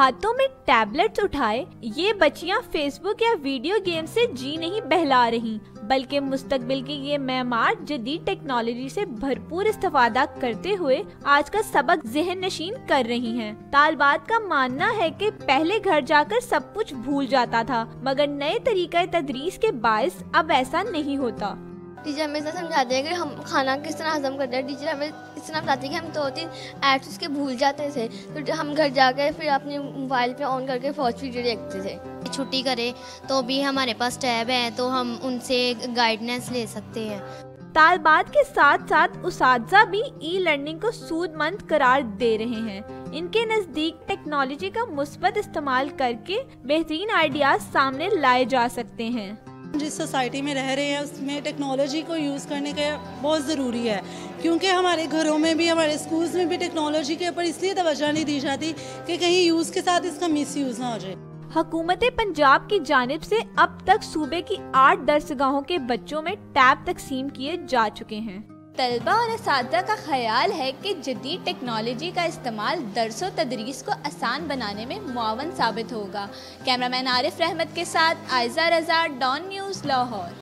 ہاتھوں میں ٹیبلٹس اٹھائے یہ بچیاں فیس بک یا ویڈیو گیم سے جی نہیں بہلا رہی، بلکہ مستقبل کی یہ معمار جدید ٹیکنالوجی سے بھرپور استفادہ کرتے ہوئے آج کا سبق ذہن نشین کر رہی ہیں۔ طالبات کا ماننا ہے کہ پہلے گھر جا کر سب کچھ بھول جاتا تھا، مگر نئے طریقہ تدریس کے باعث اب ایسا نہیں ہوتا۔ ٹیچر ہمیں ایسا سمجھاتے ہیں کہ ہم کھانا کس طرح ہضم کرتے ہیں۔ ٹیچر ہمیں اس طرح بتاتی ہے کہ ہم 2-3 ایڈس اس کے بھول جاتے تھے، تو ہم گھر جا کے پھر اپنے موبائل پہ آن کر کے فوج ویڈیو دیکھتے تھے۔ چھٹی کرے تو بھی ہمارے پاس ٹیب ہے تو ہم ان سے گائیڈنس لے سکتے ہیں۔ طالبات کے ساتھ ساتھ اساتذہ بھی ای لرننگ کو سود مند قرار دے رہے ہیں۔ ان کے نزدیک ٹیکنالوجی کا مثبت استعمال کر کے بہترین آئیڈیاز سامنے لائے جا سکتے ہیں۔ جس سوسائٹی میں رہ رہے ہیں اس میں ٹیکنالوجی کو یوز کرنے کا بہت ضروری ہے، کیونکہ ہمارے گھروں میں بھی ہمارے اسکولز میں بھی ٹیکنالوجی کے اوپر اس لیے توجہ نہیں دی جاتی کہ کہیں یوز کے ساتھ اس کا مس یوز نہ ہو جائے۔ حکومت پنجاب کی جانب سے اب تک صوبے کی 8 درسگاہوں کے بچوں میں ٹیب تقسیم کیے جا چکے ہیں۔ طلبہ اور اساتذہ کا خیال ہے کہ جدید ٹیکنالوجی کا استعمال درس و تدریس کو آسان بنانے میں معاون ثابت ہوگا۔ کیمرہ مین عارف رحمت کے ساتھ عائزہ رضا، ڈان نیوز، لاہور۔